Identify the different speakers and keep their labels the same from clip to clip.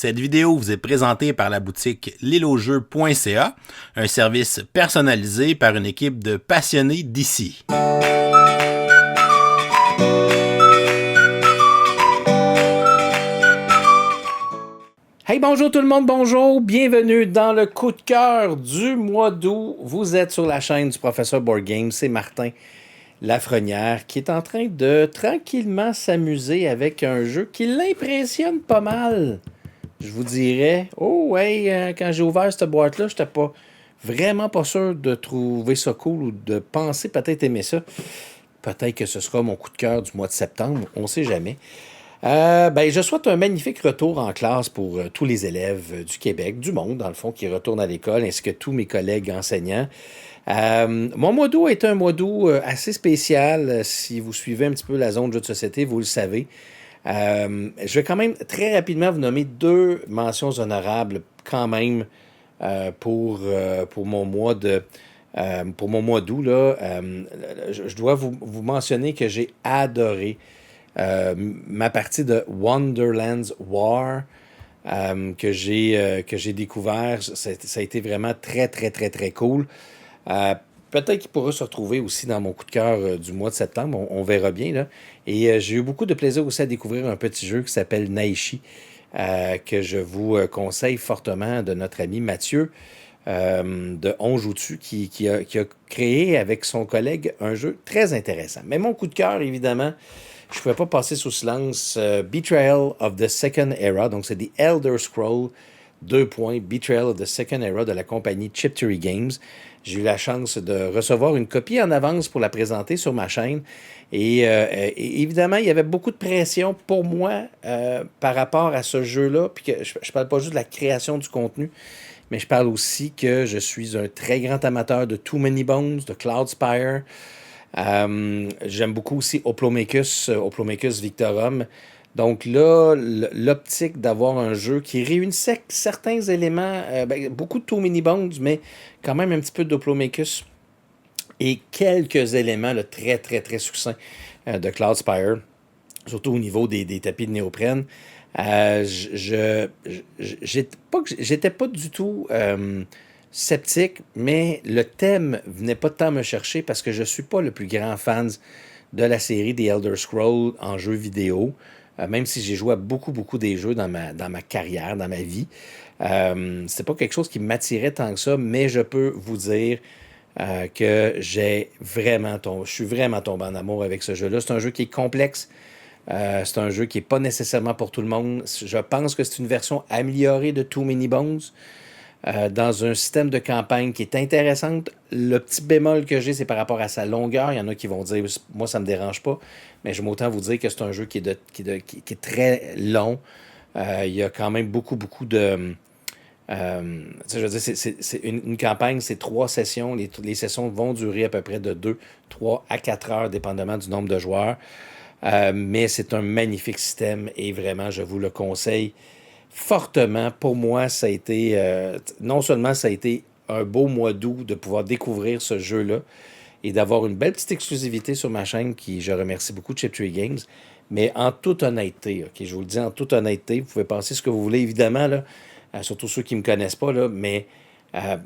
Speaker 1: Cette vidéo vous est présentée par la boutique lilojeu.ca, un service personnalisé par une équipe de passionnés d'ici. Hey, bonjour tout le monde, bonjour, bienvenue dans le coup de cœur du mois d'août. Vous êtes sur la chaîne du Professeur Board Game, c'est Martin Lafrenière qui est en train de tranquillement s'amuser avec un jeu qui l'impressionne pas mal. Je vous dirais, quand j'ai ouvert cette boîte-là, j'étais vraiment pas sûr de trouver ça cool ou de penser peut-être aimer ça. Peut-être que ce sera mon coup de cœur du mois de septembre, on sait jamais. Je souhaite un magnifique retour en classe pour tous les élèves du Québec, du monde, dans le fond, qui retournent à l'école, ainsi que tous mes collègues enseignants. Mon mois d'août est un mois d'août assez spécial. Si vous suivez un petit peu la zone de jeux de société, vous le savez. Je vais quand même très rapidement vous nommer 2 mentions honorables quand même pour mon mois d'août. Je dois vous mentionner que j'ai adoré ma partie de Wonderland's War que j'ai découvert. Ça a été vraiment très, très, très, très cool. Peut-être qu'il pourra se retrouver aussi dans mon coup de cœur du mois de septembre. On verra bien, là. Et j'ai eu beaucoup de plaisir aussi à découvrir un petit jeu qui s'appelle Naishi, que je vous conseille fortement, de notre ami Mathieu de On Joue-tu, qui a créé avec son collègue un jeu très intéressant. Mais mon coup de cœur, évidemment, je ne pouvais pas passer sous silence Betrayal of the Second Era. Donc, c'est The Elder Scrolls, Betrayal of the Second Era de la compagnie Chip Theory Games. J'ai eu la chance de recevoir une copie en avance pour la présenter sur ma chaîne. Et évidemment, il y avait beaucoup de pression pour moi par rapport à ce jeu-là. Puis que je ne parle pas juste de la création du contenu, mais je parle aussi que je suis un très grand amateur de Too Many Bones, de Cloudspire. J'aime beaucoup aussi Hoplomachus Victorum. Donc là, l'optique d'avoir un jeu qui réunissait certains éléments, beaucoup de Too Many Bones, mais quand même un petit peu d'Hoplomachus et quelques éléments très, très, très succincts de Cloudspire, surtout au niveau des tapis de néoprène. J'étais pas du tout sceptique, mais le thème venait pas tant me chercher parce que je suis pas le plus grand fan de la série des Elder Scrolls en jeu vidéo, même si j'ai joué à beaucoup des jeux dans ma carrière, dans ma vie. C'était pas quelque chose qui m'attirait tant que ça, mais je peux vous dire que je suis vraiment tombé en amour avec ce jeu-là. C'est un jeu qui est complexe. C'est un jeu qui n'est pas nécessairement pour tout le monde. Je pense que c'est une version améliorée de Too Many Bones, dans un système de campagne qui est intéressante. Le petit bémol que j'ai, c'est par rapport à sa longueur. Il y en a qui vont dire, moi, ça ne me dérange pas, mais je vais autant vous dire que c'est un jeu qui est très long. Il y a quand même beaucoup de... je veux dire, c'est une campagne, c'est 3 sessions. Les sessions vont durer à peu près de 2, 3 à 4 heures, dépendamment du nombre de joueurs. Mais c'est un magnifique système et vraiment, je vous le conseille fortement. Pour moi, ça a été non seulement ça a été un beau mois d'août de pouvoir découvrir ce jeu-là et d'avoir une belle petite exclusivité sur ma chaîne, qui je remercie beaucoup de Chip Theory Games, mais en toute honnêteté, je vous le dis en toute honnêteté, vous pouvez penser ce que vous voulez, évidemment, là, surtout ceux qui ne me connaissent pas, là, mais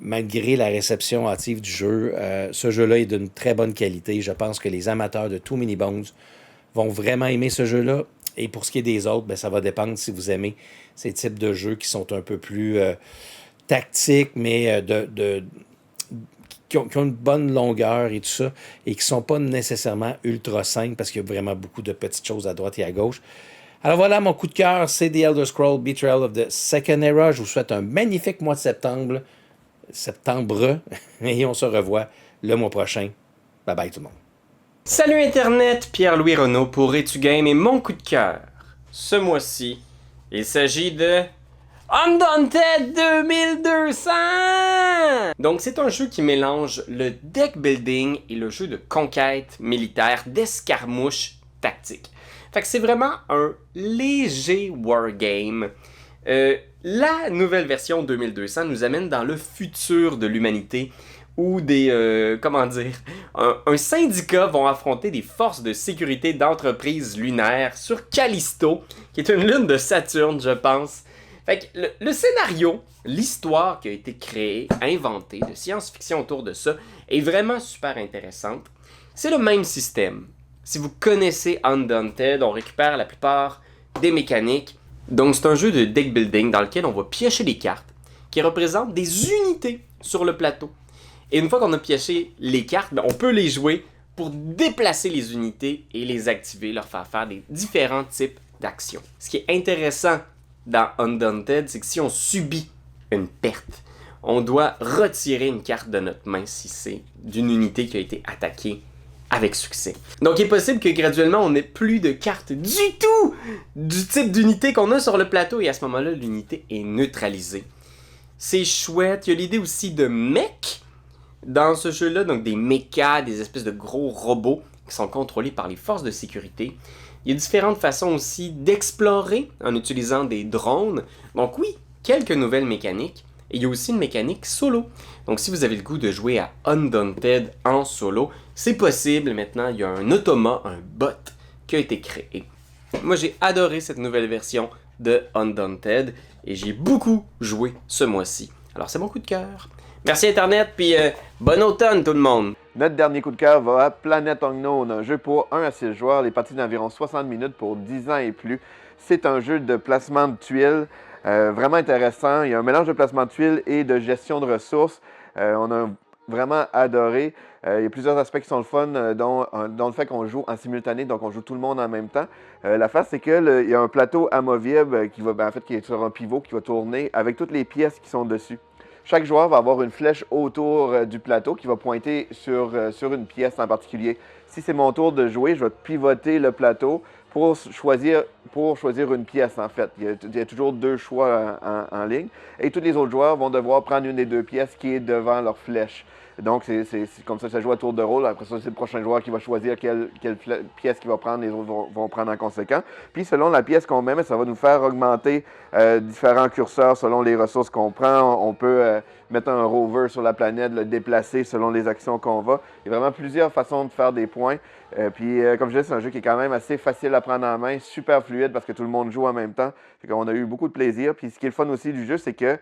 Speaker 1: malgré la réception hâtive du jeu, ce jeu-là est d'une très bonne qualité. Je pense que les amateurs de Too Many Bones vont vraiment aimer ce jeu-là. Et pour ce qui est des autres, ça va dépendre si vous aimez ces types de jeux qui sont un peu plus tactiques, mais qui ont une bonne longueur et tout ça, et qui ne sont pas nécessairement ultra simples parce qu'il y a vraiment beaucoup de petites choses à droite et à gauche. Alors voilà, mon coup de cœur, c'est The Elder Scrolls Betrayal of the Second Era. Je vous souhaite un magnifique mois de septembre, et on se revoit le mois prochain. Bye bye tout le monde.
Speaker 2: Salut Internet, Pierre-Louis Renaud pour Etugame et mon coup de cœur. Ce mois-ci, il s'agit de Undaunted 2200! Donc c'est un jeu qui mélange le deck building et le jeu de conquête militaire, d'escarmouche tactique. Fait que c'est vraiment un léger wargame. La nouvelle version 2200 nous amène dans le futur de l'humanité, où un syndicat vont affronter des forces de sécurité d'entreprises lunaires sur Callisto, qui est une lune de Saturne, je pense. Fait que le scénario, l'histoire qui a été créée, inventée, de science-fiction autour de ça, est vraiment super intéressante. C'est le même système. Si vous connaissez Undaunted, on récupère la plupart des mécaniques. Donc c'est un jeu de deck building dans lequel on va piocher des cartes qui représentent des unités sur le plateau. Et une fois qu'on a pioché les cartes, on peut les jouer pour déplacer les unités et les activer, leur faire des différents types d'actions. Ce qui est intéressant dans Undaunted, c'est que si on subit une perte, on doit retirer une carte de notre main si c'est d'une unité qui a été attaquée avec succès. Donc il est possible que graduellement on n'ait plus de cartes du tout du type d'unité qu'on a sur le plateau et à ce moment-là l'unité est neutralisée. C'est chouette, il y a l'idée aussi de mech dans ce jeu-là, donc des mechas, des espèces de gros robots qui sont contrôlés par les forces de sécurité. Il y a différentes façons aussi d'explorer en utilisant des drones. Donc oui, quelques nouvelles mécaniques. Et il y a aussi une mécanique solo. Donc si vous avez le goût de jouer à Undaunted en solo, c'est possible. Maintenant, il y a un automa, un bot qui a été créé. Moi, j'ai adoré cette nouvelle version de Undaunted et j'ai beaucoup joué ce mois-ci. Alors c'est mon coup de cœur. Merci Internet, puis bon automne tout le monde!
Speaker 3: Notre dernier coup de cœur va à Planet Unknown, un jeu pour 1 à 6 joueurs, les parties d'environ 60 minutes pour 10 ans et plus. C'est un jeu de placement de tuiles vraiment intéressant. Il y a un mélange de placement de tuiles et de gestion de ressources. On a vraiment adoré. Il y a plusieurs aspects qui sont le fun, dont le fait qu'on joue en simultané, donc on joue tout le monde en même temps. La face, c'est qu'il y a un plateau amovible qui est sur un pivot qui va tourner avec toutes les pièces qui sont dessus. Chaque joueur va avoir une flèche autour du plateau qui va pointer sur une pièce en particulier. Si c'est mon tour de jouer, je vais pivoter le plateau pour choisir une pièce, en fait. Il y a toujours 2 choix en ligne. Et tous les autres joueurs vont devoir prendre une des 2 pièces qui est devant leur flèche. Donc, c'est comme ça joue à tour de rôle. Après ça, c'est le prochain joueur qui va choisir quelle pièce qu'il va prendre, les autres vont prendre en conséquent. Puis, selon la pièce qu'on met, ça va nous faire augmenter différents curseurs selon les ressources qu'on prend. On peut mettre un rover sur la planète, le déplacer selon les actions qu'on va. Il y a vraiment plusieurs façons de faire des points. Comme je disais, c'est un jeu qui est quand même assez facile à prendre en main, super fluide parce que tout le monde joue en même temps. On a eu beaucoup de plaisir. Puis ce qui est le fun aussi du jeu, c'est que,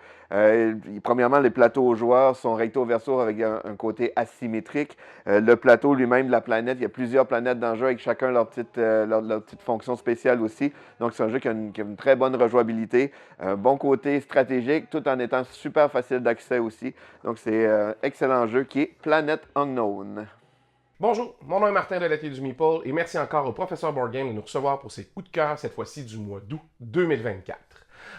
Speaker 3: premièrement, les plateaux aux joueurs sont recto-verso avec un côté asymétrique. Le plateau lui-même de la planète, il y a plusieurs planètes dans le jeu avec chacun leur petite fonction spéciale aussi. Donc c'est un jeu qui a une très bonne rejouabilité, un bon côté stratégique, tout en étant super facile d'accès aussi. Donc c'est un excellent jeu qui est Planet Unknown.
Speaker 4: Bonjour, mon nom est Martin de l'Atelier du Meeple et merci encore au professeur Board Game de nous recevoir pour ses coups de cœur, cette fois-ci du mois d'août 2024.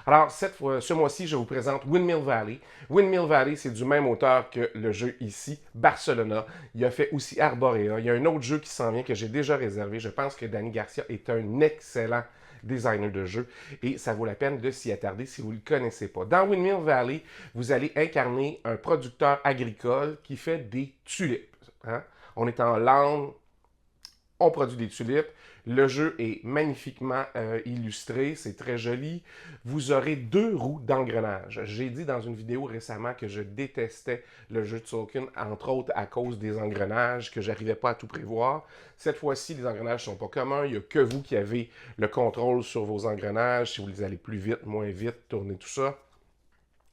Speaker 4: Alors, ce mois-ci, je vous présente Windmill Valley. Windmill Valley, c'est du même auteur que le jeu ici, Barcelona. Il a fait aussi Arborea. Il y a un autre jeu qui s'en vient que j'ai déjà réservé. Je pense que Danny Garcia est un excellent designer de jeu et ça vaut la peine de s'y attarder si vous ne le connaissez pas. Dans Windmill Valley, vous allez incarner un producteur agricole qui fait des tulipes. Hein? On est en lande, on produit des tulipes. Le jeu est magnifiquement illustré, c'est très joli. Vous aurez 2 roues d'engrenage. J'ai dit dans une vidéo récemment que je détestais le jeu de Tolkien, entre autres à cause des engrenages, que je n'arrivais pas à tout prévoir. Cette fois-ci, les engrenages ne sont pas communs. Il n'y a que vous qui avez le contrôle sur vos engrenages. Si vous les allez plus vite, moins vite, tournez tout ça.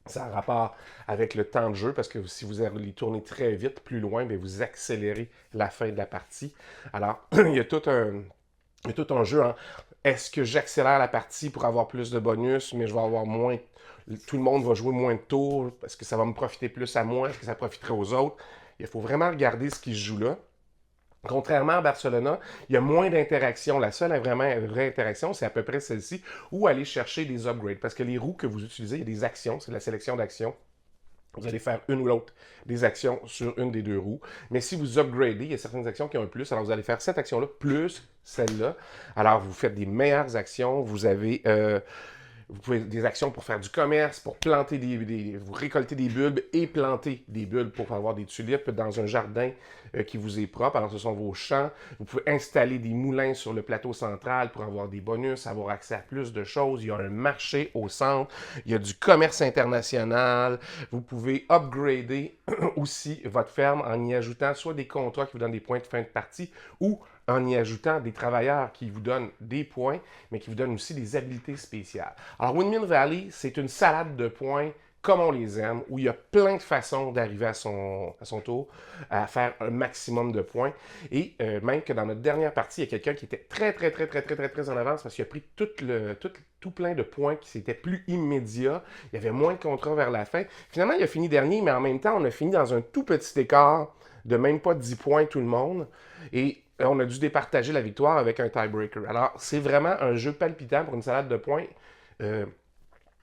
Speaker 4: Ça a rapport avec le temps de jeu, parce que si vous allez tourner très vite, plus loin, bien, vous accélérez la fin de la partie. Alors, il y a tout un jeu. Hein. Est-ce que j'accélère la partie pour avoir plus de bonus, mais je vais avoir moins... Tout le monde va jouer moins de tours. Est-ce que ça va me profiter plus à moi? Est-ce que ça profiterait aux autres? Il faut vraiment regarder ce qui se joue là. Contrairement à Barcelona, il y a moins d'interactions. La seule vraie interaction, c'est à peu près celle-ci, ou aller chercher des upgrades. Parce que les roues que vous utilisez, il y a des actions, c'est la sélection d'actions. Vous allez faire une ou l'autre des actions sur une des 2 roues. Mais si vous upgradez, il y a certaines actions qui ont un plus. Alors, vous allez faire cette action-là plus celle-là. Alors, vous faites des meilleures actions. Vous avez... Vous pouvez des actions pour faire du commerce, pour planter vous récolter des bulbes et planter des bulbes pour avoir des tulipes dans un jardin qui vous est propre. Alors, ce sont vos champs. Vous pouvez installer des moulins sur le plateau central pour avoir des bonus, avoir accès à plus de choses. Il y a un marché au centre. Il y a du commerce international. Vous pouvez upgrader aussi votre ferme en y ajoutant soit des contrats qui vous donnent des points de fin de partie ou en y ajoutant des travailleurs qui vous donnent des points, mais qui vous donnent aussi des habilités spéciales. Alors, Windmill Valley, c'est une salade de points comme on les aime, où il y a plein de façons d'arriver à son tour, à faire un maximum de points. Et même que dans notre dernière partie, il y a quelqu'un qui était très en avance parce qu'il a pris tout plein de points qui c'était plus immédiat. Il y avait moins de contrats vers la fin. Finalement, il a fini dernier, mais en même temps, on a fini dans un tout petit écart de même pas 10 points tout le monde. Et on a dû départager la victoire avec un tiebreaker. Alors, c'est vraiment un jeu palpitant pour une salade de points.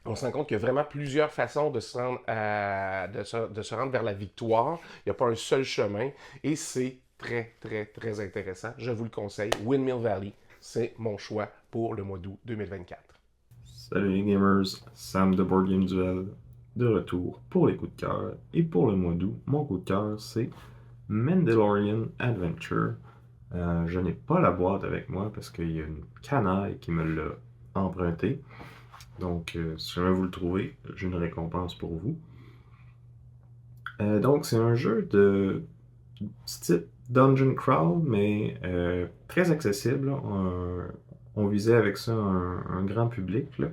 Speaker 4: On se rend compte qu'il y a vraiment plusieurs façons de se rendre, de se rendre vers la victoire. Il n'y a pas un seul chemin. Et c'est très intéressant. Je vous le conseille. Windmill Valley, c'est mon choix pour le mois d'août 2024.
Speaker 5: Salut les gamers, Sam de Board Game Duel, de retour pour les coups de cœur. Et pour le mois d'août, mon coup de cœur, c'est Mandalorian Adventure. Je n'ai pas la boîte avec moi parce qu'il y a une canaille qui me l'a emprunté. Donc, si jamais vous le trouvez, j'ai une récompense pour vous. Donc, c'est un jeu de type Dungeon Crawl, mais très accessible. On visait avec ça un grand public. Puis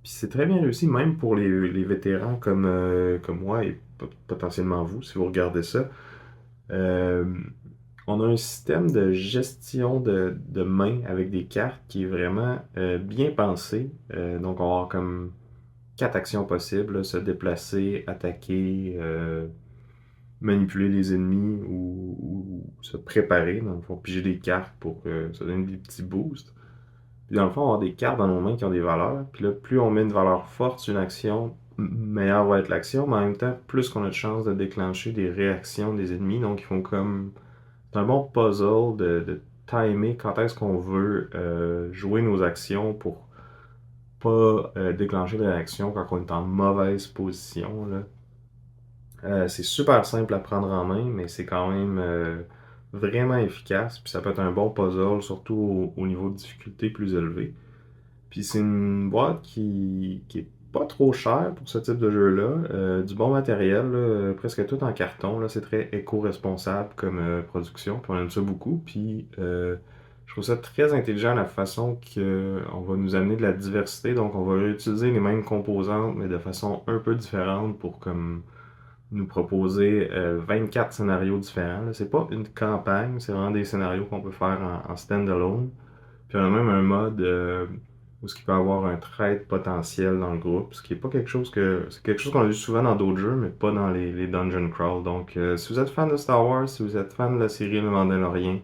Speaker 5: c'est très bien réussi, même pour les vétérans comme moi et potentiellement vous, si vous regardez ça. On a un système de gestion de main avec des cartes qui est vraiment bien pensé. Donc, on va avoir comme 4 actions possibles, se déplacer, attaquer, manipuler les ennemis ou se préparer. Dans le fond, piger des cartes pour que ça donne des petits boosts. Puis dans le fond, on va avoir des cartes dans nos mains qui ont des valeurs. Puis là, plus on met une valeur forte sur une action, meilleure va être l'action. Mais en même temps, plus qu'on a de chances de déclencher des réactions des ennemis. Donc, ils font comme... C'est un bon puzzle de timer quand est-ce qu'on veut jouer nos actions pour pas déclencher des réactions quand on est en mauvaise position. C'est super simple à prendre en main, mais c'est quand même vraiment efficace. Puis ça peut être un bon puzzle, surtout au niveau de difficulté plus élevé. Puis c'est une boîte qui est pas trop chère pour ce type de jeu-là. Du bon matériel, là, presque tout en carton. Là, c'est très éco-responsable comme production. Puis on aime ça beaucoup. Puis je trouve ça très intelligent la façon qu'on va nous amener de la diversité. Donc on va réutiliser les mêmes composantes, mais de façon un peu différente pour comme nous proposer 24 scénarios différents. Là. C'est pas une campagne, c'est vraiment des scénarios qu'on peut faire en stand-alone. Puis on a même un mode où il peut y avoir un trade potentiel dans le groupe, ce qui est pas quelque chose c'est quelque chose qu'on a vu souvent dans d'autres jeux, mais pas dans les Dungeon Crawl. Donc si vous êtes fan de Star Wars, si vous êtes fan de la série Le Mandalorian,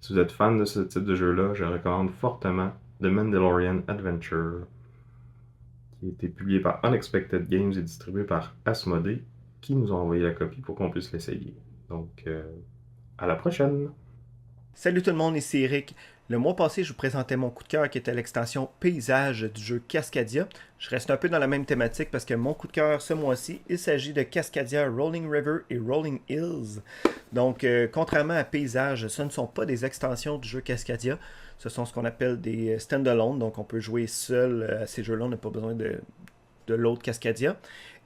Speaker 5: si vous êtes fan de ce type de jeu-là, je recommande fortement The Mandalorian Adventure, qui a été publié par Unexpected Games et distribué par Asmodee, qui nous ont envoyé la copie pour qu'on puisse l'essayer. Donc, à la prochaine!
Speaker 6: Salut tout le monde, ici Eric. Le mois passé, je vous présentais mon coup de cœur qui était l'extension Paysage du jeu Cascadia. Je reste un peu dans la même thématique parce que mon coup de cœur ce mois-ci, il s'agit de Cascadia, Rolling River et Rolling Hills. Donc, contrairement à Paysage, ce ne sont pas des extensions du jeu Cascadia. Ce sont ce qu'on appelle des stand-alone. Donc, on peut jouer seul à ces jeux-là. On n'a pas besoin de l'autre Cascadia.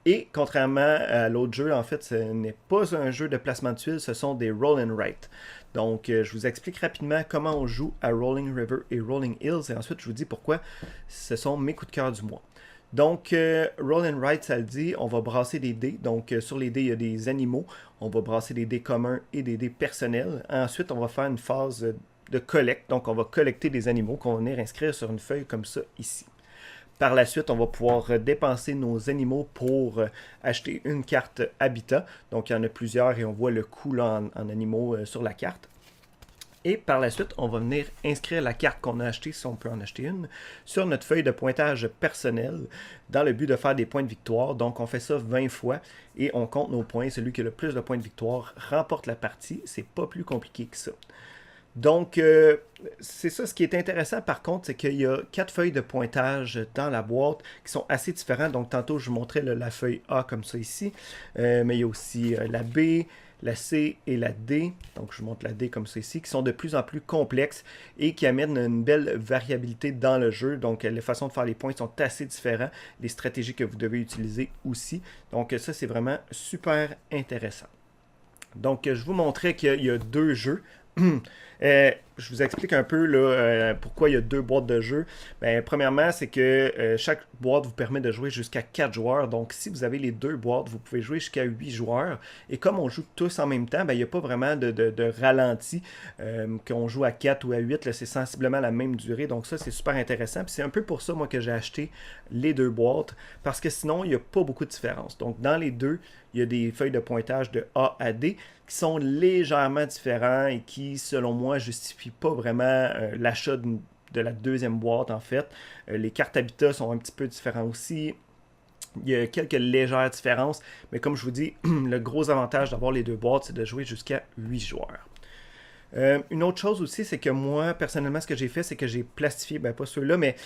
Speaker 6: Et contrairement à l'autre jeu, en fait, ce n'est pas un jeu de placement de tuiles, ce sont des roll and write. Donc, je vous explique rapidement comment on joue à Rolling River et Rolling Hills, et ensuite, je vous dis pourquoi ce sont mes coups de cœur du mois. Donc, Roll and Write, ça le dit, on va brasser des dés. Donc, sur les dés, il y a des animaux. On va brasser des dés communs et des dés personnels. Ensuite, on va faire une phase de collecte. Donc, on va collecter des animaux qu'on va venir inscrire sur une feuille comme ça, ici. Par la suite, on va pouvoir dépenser nos animaux pour acheter une carte Habitat. Donc, il y en a plusieurs et on voit le coût là, en animaux sur la carte. Et par la suite, on va venir inscrire la carte qu'on a achetée, si on peut en acheter une, sur notre feuille de pointage personnel dans le but de faire des points de victoire. Donc, on fait ça 20 fois et on compte nos points. Celui qui a le plus de points de victoire remporte la partie. C'est pas plus compliqué que ça. Donc, c'est ça. Ce qui est intéressant, par contre, c'est qu'il y a 4 feuilles de pointage dans la boîte qui sont assez différentes. Donc, tantôt, je vous montrais la feuille A comme ça ici. Mais il y a aussi la B, la C et la D. Donc, je vous montre la D comme ça ici, qui sont de plus en plus complexes et qui amènent une belle variabilité dans le jeu. Donc, les façons de faire les points sont assez différentes. Les stratégies que vous devez utiliser aussi. Donc, ça, c'est vraiment super intéressant. Donc, je vous montrais qu'il y a 2 jeux. Je vous explique un peu là, pourquoi il y a 2 boîtes de jeu. Ben, premièrement, c'est que chaque boîte vous permet de jouer jusqu'à 4 joueurs. Donc, si vous avez les 2 boîtes, vous pouvez jouer jusqu'à 8 joueurs. Et comme on joue tous en même temps, ben, il n'y a pas vraiment de ralenti. Qu'on joue à 4 ou à 8, là, c'est sensiblement la même durée. Donc, ça, c'est super intéressant. Puis c'est un peu pour ça, moi, que j'ai acheté les 2 boîtes. Parce que sinon, il n'y a pas beaucoup de différence. Donc, dans les deux, il y a des feuilles de pointage de A à D qui sont légèrement différents et qui, selon moi, justifient pas vraiment l'achat de la deuxième boîte, en fait. Les cartes habitat sont un petit peu différents aussi. Il y a quelques légères différences, mais comme je vous dis, le gros avantage d'avoir les 2 boîtes, c'est de jouer jusqu'à 8 joueurs. Une autre chose aussi, c'est que moi, personnellement, ce que j'ai fait, c'est que j'ai plastifié, ben pas ceux-là, mais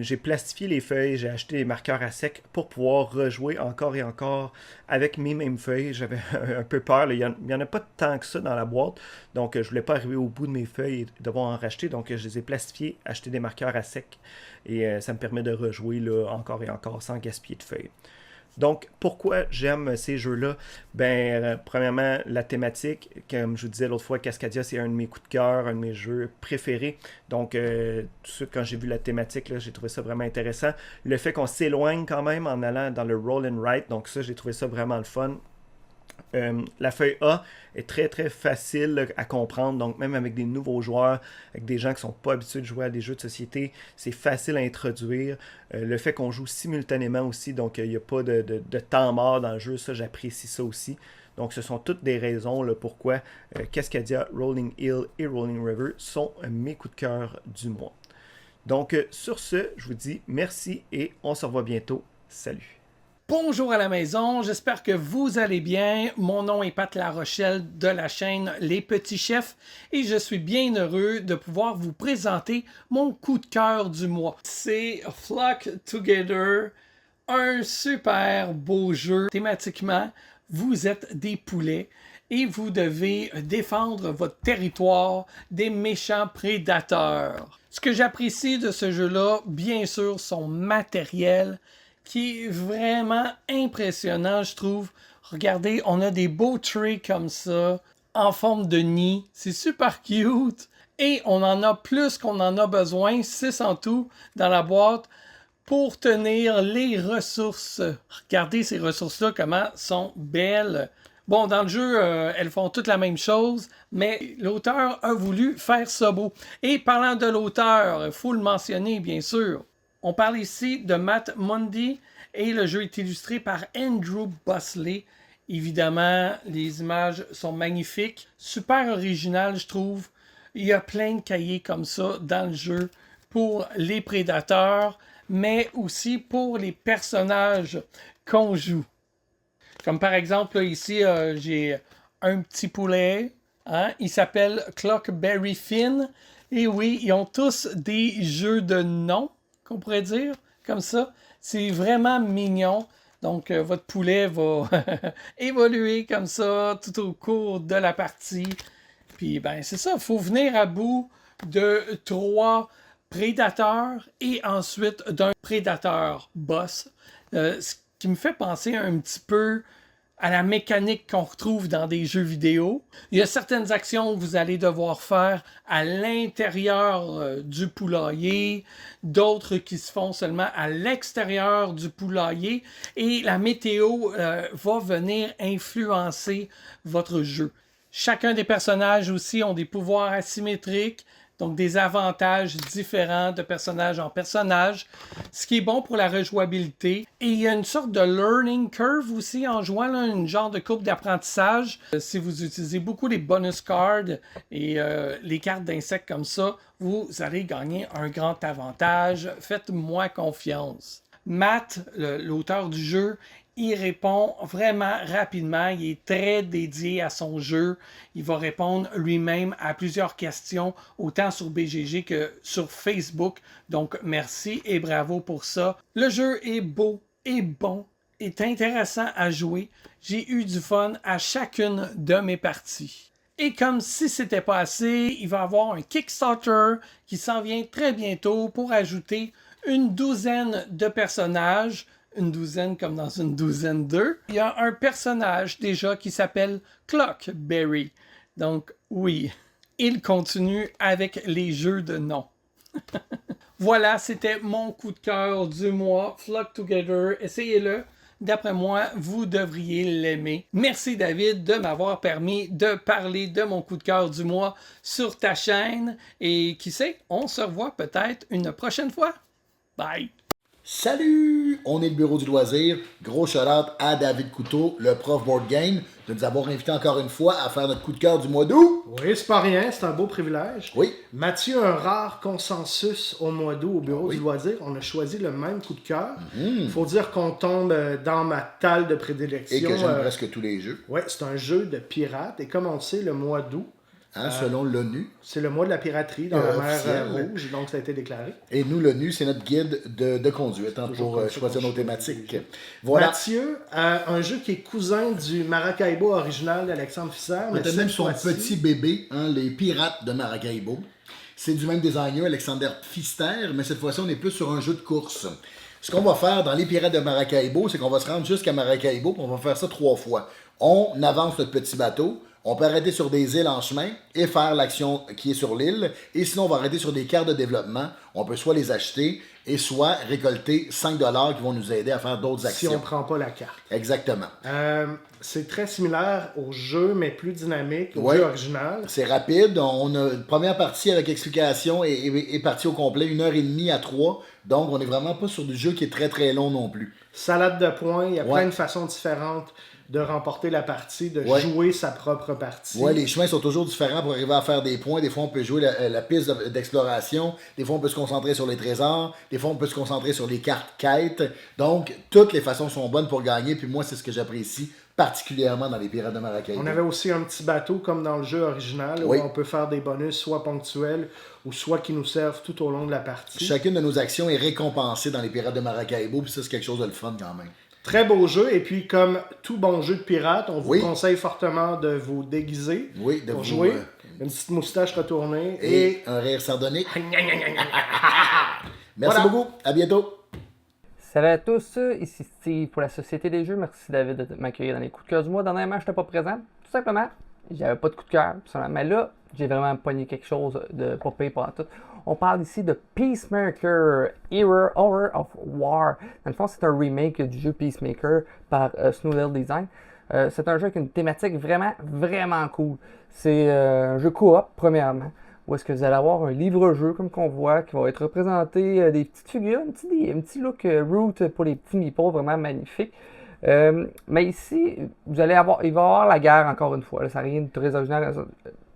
Speaker 6: j'ai plastifié les feuilles, j'ai acheté des marqueurs à sec pour pouvoir rejouer encore et encore avec mes mêmes feuilles. J'avais un peu peur, il n'y en a pas tant que ça dans la boîte, donc je voulais pas arriver au bout de mes feuilles et devoir en racheter, donc je les ai plastifiés, acheté des marqueurs à sec, et ça me permet de rejouer là, encore et encore sans gaspiller de feuilles. Donc, pourquoi j'aime ces jeux-là? Ben, premièrement, la thématique. Comme je vous disais l'autre fois, Cascadia, c'est un de mes coups de cœur, un de mes jeux préférés. Donc, tout de suite, quand j'ai vu la thématique, là, j'ai trouvé ça vraiment intéressant. Le fait qu'on s'éloigne quand même en allant dans le roll and write, donc ça, j'ai trouvé ça vraiment le fun. La feuille A est très très facile à comprendre, donc même avec des nouveaux joueurs, avec des gens qui ne sont pas habitués de jouer à des jeux de société, c'est facile à introduire. Le fait qu'on joue simultanément aussi, donc il n'y a pas de temps mort dans le jeu, ça j'apprécie ça aussi. Donc ce sont toutes des raisons là, pourquoi Cascadia, Rolling Hill et Rolling River sont mes coups de cœur du mois. Donc sur ce, je vous dis merci et on se revoit bientôt. Salut!
Speaker 7: Bonjour à la maison, j'espère que vous allez bien. Mon nom est Pat Larochelle de la chaîne Les Petits Chefs et je suis bien heureux de pouvoir vous présenter mon coup de cœur du mois. C'est Flock Together, un super beau jeu. Thématiquement, vous êtes des poulets et vous devez défendre votre territoire des méchants prédateurs. Ce que j'apprécie de ce jeu-là, bien sûr, son matériel, qui est vraiment impressionnant, je trouve. Regardez, on a des beaux trays comme ça, en forme de nid. C'est super cute. Et on en a plus qu'on en a besoin, 6 en tout, dans la boîte, pour tenir les ressources. Regardez ces ressources-là, comment sont belles. Bon, dans le jeu, elles font toutes la même chose, mais l'auteur a voulu faire ça beau. Et parlant de l'auteur, il faut le mentionner, bien sûr. On parle ici de Matt Mundy et le jeu est illustré par Andrew Bosley. Évidemment, les images sont magnifiques. Super original, je trouve. Il y a plein de cahiers comme ça dans le jeu pour les prédateurs, mais aussi pour les personnages qu'on joue. Comme par exemple, là, ici, j'ai un petit poulet. Hein? Il s'appelle Clockberry Finn. Et oui, ils ont tous des jeux de noms, qu'on pourrait dire, comme ça. C'est vraiment mignon. Donc, votre poulet va évoluer comme ça tout au cours de la partie. Puis, ben, c'est ça. Il faut venir à bout de 3 prédateurs et ensuite d'un prédateur boss. Ce qui me fait penser un petit peu à la mécanique qu'on retrouve dans des jeux vidéo. Il y a certaines actions que vous allez devoir faire à l'intérieur du poulailler, d'autres qui se font seulement à l'extérieur du poulailler, et la météo va venir influencer votre jeu. Chacun des personnages aussi ont des pouvoirs asymétriques, donc des avantages différents de personnage en personnage, ce qui est bon pour la rejouabilité. Et il y a une sorte de learning curve aussi en jouant, là, une genre de courbe d'apprentissage. Si vous utilisez beaucoup les bonus cards et les cartes d'insectes comme ça, vous allez gagner un grand avantage. Faites-moi confiance. Matt, l'auteur du jeu, il répond vraiment rapidement. Il est très dédié à son jeu. Il va répondre lui-même à plusieurs questions, autant sur BGG que sur Facebook. Donc, merci et bravo pour ça. Le jeu est beau, est bon, est intéressant à jouer. J'ai eu du fun à chacune de mes parties. Et comme si c'était pas assez, il va y avoir un Kickstarter qui s'en vient très bientôt pour ajouter une douzaine de personnages. Une douzaine comme dans une douzaine d'œufs. Il y a un personnage déjà qui s'appelle Clockberry. Donc oui, il continue avec les jeux de noms. Voilà, c'était mon coup de cœur du mois, Flock Together. Essayez-le. D'après moi, vous devriez l'aimer. Merci David de m'avoir permis de parler de mon coup de cœur du mois sur ta chaîne. Et qui sait, on se revoit peut-être une prochaine fois. Bye!
Speaker 8: Salut! On est le bureau du loisir. Gros shout-out à David Couteau, le prof board game, de nous avoir invités encore une fois à faire notre coup de cœur du mois d'août.
Speaker 9: Oui, c'est pas rien, c'est un beau privilège.
Speaker 8: Oui.
Speaker 9: Mathieu, un rare consensus au mois d'août au bureau du loisir. On a choisi le même coup de cœur. Il faut dire qu'on tombe dans ma talle de prédilection.
Speaker 8: Et que j'aime presque tous les jeux.
Speaker 9: Oui, c'est un jeu de pirates. Et comme on le sait, le mois d'août,
Speaker 8: selon l'ONU.
Speaker 9: c'est le mois de la piraterie dans la mer
Speaker 8: officiel.
Speaker 9: Rouge, donc ça a été déclaré.
Speaker 8: Et nous, l'ONU, c'est notre guide de conduite pour choisir nos thématiques. Voilà.
Speaker 9: Mathieu, un jeu qui est cousin du Maracaibo original d'Alexandre Fisser.
Speaker 8: On a même son petit bébé, les pirates de Maracaibo. C'est du même designer, Alexander Pfister, mais cette fois-ci, on est plus sur un jeu de course. Ce qu'on va faire dans les pirates de Maracaibo, c'est qu'on va se rendre jusqu'à Maracaibo, puis on va faire ça 3 fois. On avance notre petit bateau, on peut arrêter sur des îles en chemin et faire l'action qui est sur l'île. Et sinon, on va arrêter sur des cartes de développement. On peut soit les acheter et soit récolter 5$ qui vont nous aider à faire d'autres actions.
Speaker 9: Si on ne prend pas la carte.
Speaker 8: Exactement.
Speaker 9: C'est très similaire au jeu, mais plus dynamique, au jeu original.
Speaker 8: C'est rapide. On a une première partie avec explication et partie au complet, 1h30 à 3. Donc, on n'est vraiment pas sur du jeu qui est très très long non plus.
Speaker 9: Salade de points, il y a plein de façons différentes de remporter la partie, de jouer sa propre partie.
Speaker 8: Oui, les chemins sont toujours différents pour arriver à faire des points. Des fois, on peut jouer la piste d'exploration. Des fois, on peut se concentrer sur les trésors. Des fois, on peut se concentrer sur les cartes quêtes. Donc, toutes les façons sont bonnes pour gagner. Puis moi, c'est ce que j'apprécie particulièrement dans les Pirates de Maracaibo.
Speaker 9: On avait aussi un petit bateau comme dans le jeu original où on peut faire des bonus soit ponctuels ou soit qui nous servent tout au long de la partie.
Speaker 8: Chacune de nos actions est récompensée dans les Pirates de Maracaibo. Puis ça, c'est quelque chose de le fun quand même.
Speaker 9: Très beau jeu, et puis comme tout bon jeu de pirate, on vous conseille fortement de vous déguiser pour jouer. Une petite moustache retournée
Speaker 8: et un rire sardonique. Merci beaucoup, à bientôt.
Speaker 10: Salut à tous, ici Steve pour la Société des Jeux. Merci David de m'accueillir dans les coups de cœur du mois. Dernièrement, je n'étais pas présent, tout simplement. J'avais pas de coup de cœur, mais là, j'ai vraiment pogné quelque chose de pas payé pour tout. On parle ici de Peacemaker, Horror of War. Dans le fond, c'est un remake du jeu Peacemaker par Snoodle Design. C'est un jeu avec une thématique vraiment, vraiment cool. C'est un jeu coop, premièrement, où est-ce que vous allez avoir un livre-jeu, comme qu'on voit, qui va être représenté des petites figures, un petit look root pour les petits meeples, vraiment magnifique. Mais ici, il va y avoir la guerre encore une fois. Là, ça n'a rien de très original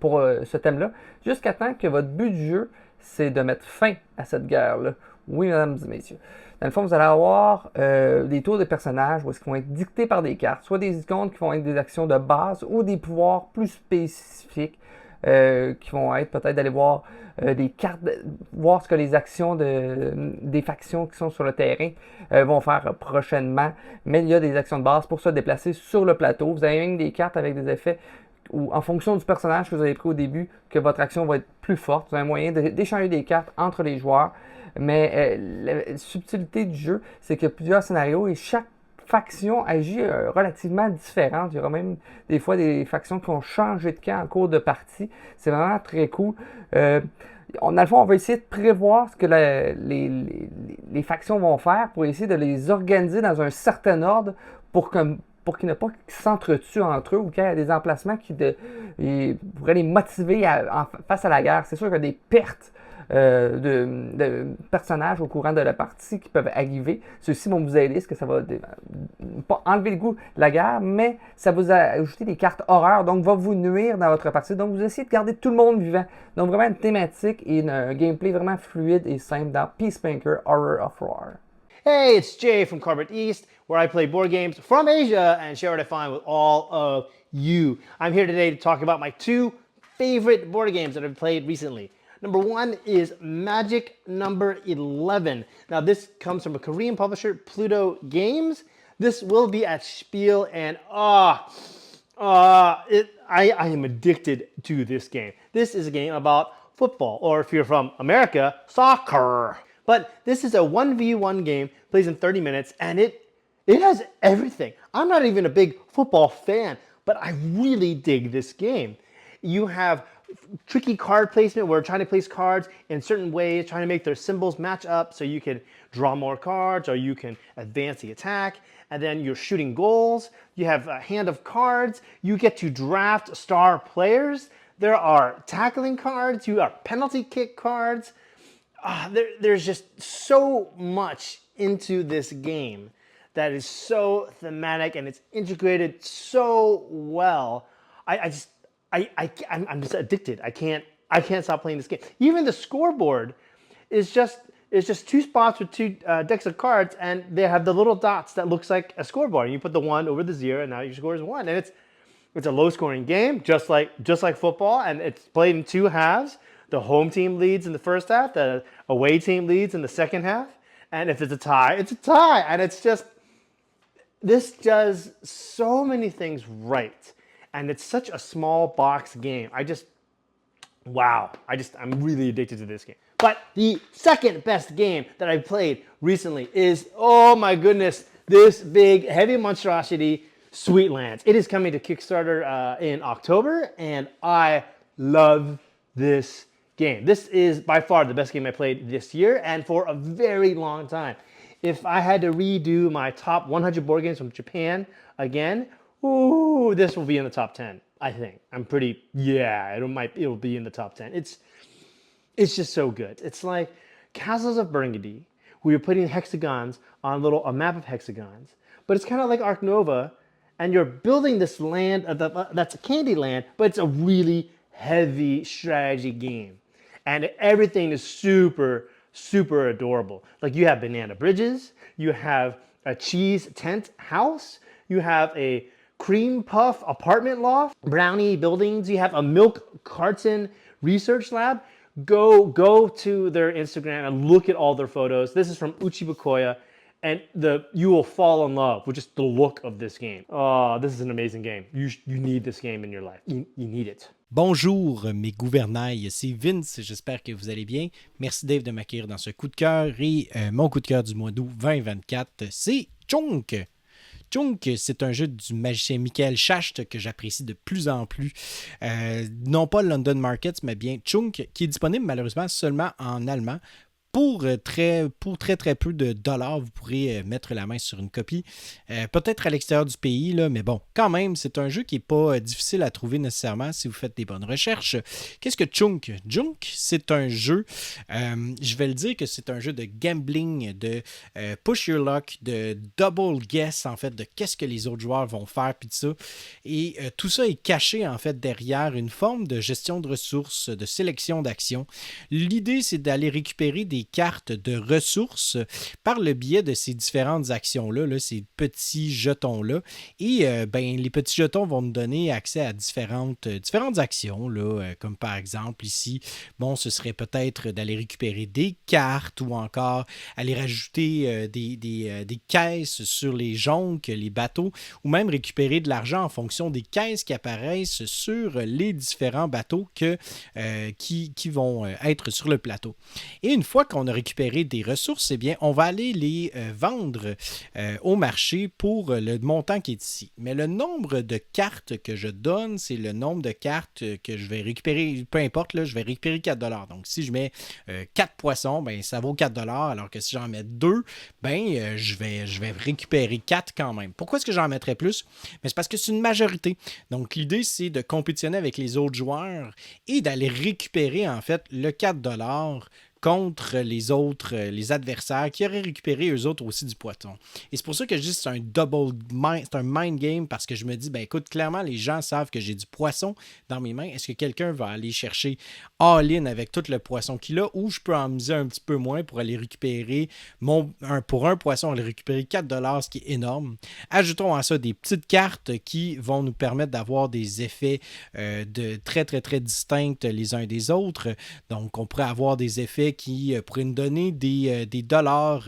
Speaker 10: pour ce thème-là. Jusqu'à temps que votre but du jeu, c'est de mettre fin à cette guerre-là. Oui, mesdames et messieurs. Dans le fond, vous allez avoir des tours de personnages où ils vont être dictés par des cartes, soit des icônes qui vont être des actions de base ou des pouvoirs plus spécifiques qui vont être peut-être d'aller voir des cartes, voir ce que les actions des factions qui sont sur le terrain vont faire prochainement. Mais il y a des actions de base pour se déplacer sur le plateau. Vous avez même des cartes avec des effets ou en fonction du personnage que vous avez pris au début, que votre action va être plus forte. Vous avez moyen d'échanger des cartes entre les joueurs. Mais la subtilité du jeu, c'est qu'il y a plusieurs scénarios et chaque faction agit relativement différente. Il y aura même des fois des factions qui ont changé de camp en cours de partie. C'est vraiment très cool. Dans le fond, on va essayer de prévoir ce que les factions vont faire pour essayer de les organiser dans un certain ordre pour qu'ils n'aient pas s'entretuent entre eux ou qu'il y ait des emplacements qui pourraient les motiver face à la guerre. C'est sûr qu'il y a des pertes de personnages au courant de la partie qui peuvent arriver. Ceux-ci vont vous aider, parce que ça va pas enlever le goût de la guerre, mais ça vous a ajouté des cartes horreur, donc va vous nuire dans votre partie. Donc vous essayez de garder tout le monde vivant. Donc vraiment une thématique et un gameplay vraiment fluide et simple dans Peacemaker Horror of War.
Speaker 11: Hey, it's Jay from Carbon East, where I play board games from Asia and share what I find with all of you. I'm here today to talk about my 2 favorite board games that I've played recently. Number 1 is Magic Number 11. Now this comes from a Korean publisher, Pluto Games. This will be at Spiel, and I am addicted to this game. This is a game about football, or if you're from America, soccer. But this is a 1v1 game, plays in 30 minutes, and it has everything. I'm not even a big football fan, but I really dig this game. You have tricky card placement where we're trying to place cards in certain ways, trying to make their symbols match up so you can draw more cards or you can advance the attack. And then you're shooting goals. You have a hand of cards. You get to draft star players. There are tackling cards. You have penalty kick cards. There's just so much into this game that is so thematic and it's integrated so well. I'm just addicted. I can't stop playing this game. Even the scoreboard is just two spots with two decks of cards, and they have the little dots that looks like a scoreboard. And you put the 1 over the 0, and now your score is 1. And it's a low-scoring game, just like football, and it's played in 2 halves. The home team leads in the first half. The away team leads in the second half. And if it's a tie, it's a tie. And it's just, this does so many things right. And it's such a small box game. I'm really addicted to this game. But the second best game that I've played recently is, oh my goodness, this big, heavy monstrosity, Sweetlands. It is coming to Kickstarter in October, and I love this game. This is by far the best game I played this year and for a very long time. If I had to redo my top 100 board games from Japan again, ooh, this will be in the top 10, I think. It'll be in the top 10. It's just so good. It's like Castles of Burgundy, where you're putting hexagons on a map of hexagons, but it's kind of like Ark Nova, and you're building this land that's a candy land, but it's a really heavy strategy game. And everything is super, super adorable. Like you have banana bridges, you have a cheese tent house, you have a cream puff apartment loft, brownie buildings, you have a milk carton research lab. Go to their Instagram and look at all their photos. This is from Uchibakoya, and you will fall in love with just the look of this game. Oh, this is an amazing game. You need this game in your life. You need it.
Speaker 1: Bonjour mes gouvernails, c'est Vince, j'espère que vous allez bien. Merci Dave de m'accueillir dans ce coup de cœur et mon coup de cœur du mois d'août 2024, c'est Chunk. Chunk, c'est un jeu du magicien Michael Schacht que j'apprécie de plus en plus. Non pas London Markets, mais bien Chunk, qui est disponible malheureusement seulement en allemand. Pour très peu de dollars, vous pourrez mettre la main sur une copie. Peut-être à l'extérieur du pays, là, mais bon, quand même, c'est un jeu qui n'est pas difficile à trouver nécessairement si vous faites des bonnes recherches. Qu'est-ce que Chunk? Chunk, c'est un jeu, je vais le dire que c'est un jeu de gambling, de push your luck, de double guess, en fait, de qu'est-ce que les autres joueurs vont faire, puis tout ça. Et tout ça est caché, en fait, derrière une forme de gestion de ressources, de sélection d'actions. L'idée, c'est d'aller récupérer des cartes de ressources par le biais de ces différentes actions-là, ces petits jetons-là. Et les petits jetons vont nous donner accès à différentes actions, là, comme par exemple ici, ce serait peut-être d'aller récupérer des cartes ou encore aller rajouter des caisses sur les jonques, les bateaux, ou même récupérer de l'argent en fonction des caisses qui apparaissent sur les différents bateaux qui vont être sur le plateau. Et une fois qu'on a récupéré des ressources, on va aller les vendre au marché pour le montant qui est ici. Mais le nombre de cartes que je donne, c'est le nombre de cartes que je vais récupérer, peu importe, là, je vais récupérer 4 $. Donc, si je mets 4 poissons, ça vaut 4 $, alors que si j'en mets 2, je vais récupérer 4 quand même. Pourquoi est-ce que j'en mettrais plus? Mais c'est parce que c'est une majorité. Donc, l'idée, c'est de compétitionner avec les autres joueurs et d'aller récupérer, en fait, le 4 $ contre les adversaires qui auraient récupéré eux autres aussi du poisson. Et c'est pour ça que je dis que c'est un mind game, parce que je me dis, écoute, clairement, les gens savent que j'ai du poisson dans mes mains. Est-ce que quelqu'un va aller chercher all-in avec tout le poisson qu'il a, ou je peux en miser un petit peu moins pour aller récupérer pour un poisson, aller récupérer 4 $, ce qui est énorme. Ajoutons à ça des petites cartes qui vont nous permettre d'avoir des effets de très, très, très distincts les uns des autres. Donc, on pourrait avoir des effets
Speaker 12: fait qui pourrait nous donner des dollars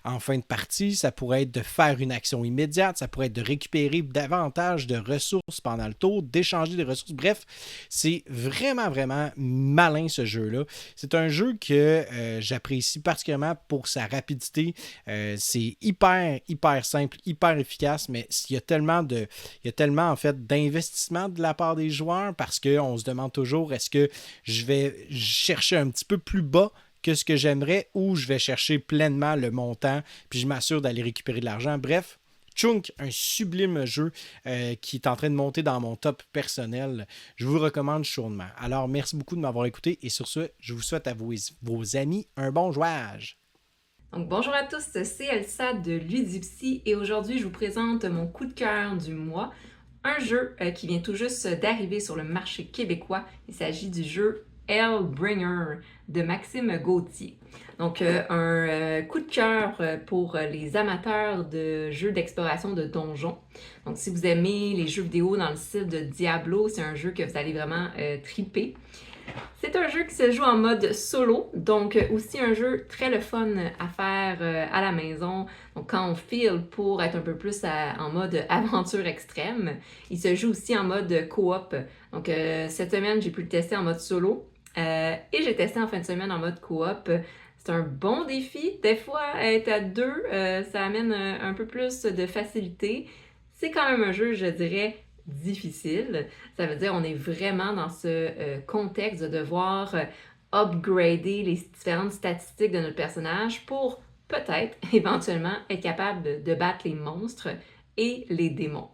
Speaker 12: en fin de partie. Ça pourrait être de faire une action immédiate. Ça pourrait être de récupérer davantage de ressources pendant le tour, d'échanger des ressources. Bref, c'est vraiment, vraiment malin ce jeu-là. C'est un jeu que j'apprécie particulièrement pour sa rapidité. C'est hyper, hyper simple, hyper efficace, mais il y a tellement en fait d'investissement de la part des joueurs parce qu'on se demande toujours est-ce que je vais chercher un petit peu plus bas que ce que j'aimerais ou je vais chercher pleinement le montant puis je m'assure d'aller récupérer de l'argent. Bref, Chunk, un sublime jeu qui est en train de monter dans mon top personnel. Je vous recommande chaudement. Alors, merci beaucoup de m'avoir écouté et sur ce, je vous souhaite à vos amis un bon jouage.
Speaker 13: Donc, bonjour à tous, c'est Elsa de Ludipsy et aujourd'hui, je vous présente mon coup de cœur du mois. Un jeu qui vient tout juste d'arriver sur le marché québécois. Il s'agit du jeu Hellbringer de Maxime Gauthier. Donc, un coup de cœur pour les amateurs de jeux d'exploration de donjons. Donc, si vous aimez les jeux vidéo dans le style de Diablo, c'est un jeu que vous allez vraiment triper. C'est un jeu qui se joue en mode solo, donc aussi un jeu très le fun à faire à la maison. Donc quand on file pour être un peu plus en mode aventure extrême, il se joue aussi en mode coop. Donc cette semaine, j'ai pu le tester en mode solo et j'ai testé en fin de semaine en mode coop. C'est un bon défi. Des fois, être à deux, ça amène un peu plus de facilité. C'est quand même un jeu, je dirais, difficile. Ça veut dire on est vraiment dans ce contexte de devoir upgrader les différentes statistiques de notre personnage pour peut-être, éventuellement, être capable de battre les monstres et les démons.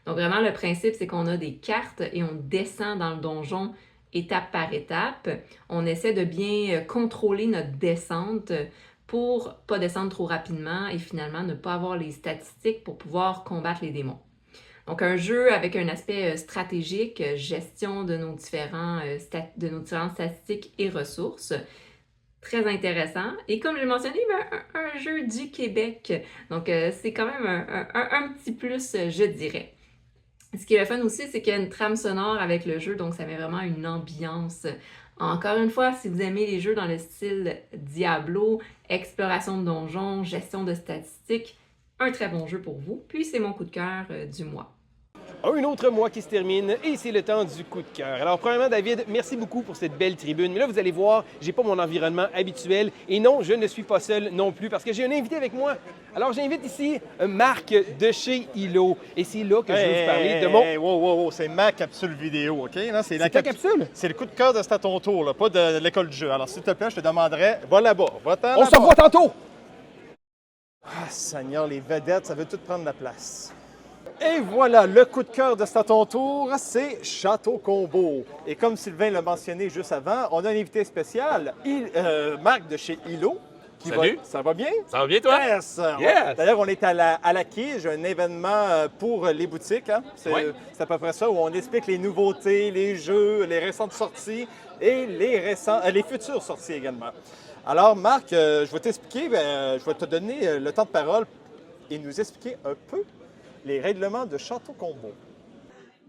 Speaker 13: Donc vraiment, le principe, c'est qu'on a des cartes et on descend dans le donjon étape par étape. On essaie de bien contrôler notre descente pour pas descendre trop rapidement et finalement ne pas avoir les statistiques pour pouvoir combattre les démons. Donc, un jeu avec un aspect stratégique, gestion de nos différentes statistiques et ressources. Très intéressant. Et comme j'ai mentionné, un jeu du Québec. Donc, c'est quand même un petit plus, je dirais. Ce qui est le fun aussi, c'est qu'il y a une trame sonore avec le jeu, donc ça met vraiment une ambiance. Encore une fois, si vous aimez les jeux dans le style Diablo, exploration de donjons, gestion de statistiques, un très bon jeu pour vous. Puis, c'est mon coup de cœur du mois.
Speaker 2: Un autre mois qui se termine et c'est le temps du coup de cœur. Alors, premièrement, David, merci beaucoup pour cette belle tribune. Mais là, vous allez voir, j'ai pas mon environnement habituel. Et non, je ne suis pas seul non plus parce que j'ai un invité avec moi. Alors, j'invite ici Marc de chez Hilo. Et c'est là que je vais vous parler de mon...
Speaker 14: Wow, c'est ma capsule vidéo, OK?
Speaker 2: C'est ta capsule?
Speaker 14: C'est le coup de cœur de C'est à ton tour, là, pas de l'école du jeu. Alors, s'il te plaît, je te demanderais, va là-bas, va-t'en
Speaker 2: On se revoit tantôt!
Speaker 14: Ah, Seigneur, les vedettes, ça veut tout prendre la place. Et voilà, le coup de cœur de C'est à ton tour, c'est Château Combo. Et comme Sylvain l'a mentionné juste avant, on a un invité spécial, Marc de chez Hilo.
Speaker 15: Salut!
Speaker 14: Ça va bien?
Speaker 15: Ça va bien, toi?
Speaker 14: Yes!
Speaker 15: Yes.
Speaker 14: D'ailleurs, on est à la quai, j'ai un événement pour les boutiques. Hein? C'est à peu près ça, où on explique les nouveautés, les jeux, les récentes sorties et les futures sorties également. Alors, Marc, je vais t'expliquer, je vais te donner le temps de parole et nous expliquer un peu les règlements de Château Combo.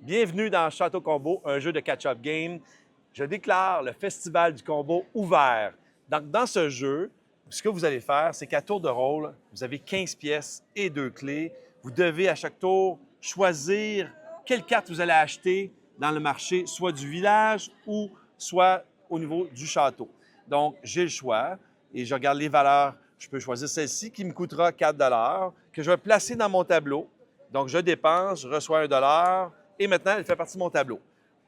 Speaker 15: Bienvenue dans Château Combo, un jeu de catch-up game. Je déclare le festival du combo ouvert. Donc, dans ce jeu, ce que vous allez faire, c'est qu'à tour de rôle, vous avez 15 pièces et 2 clés. Vous devez à chaque tour choisir quelle carte vous allez acheter dans le marché, soit du village ou soit au niveau du château. Donc, j'ai le choix et je regarde les valeurs. Je peux choisir celle-ci qui me coûtera 4 $ que je vais placer dans mon tableau. Donc, je dépense, je reçois 1 $ et maintenant, elle fait partie de mon tableau.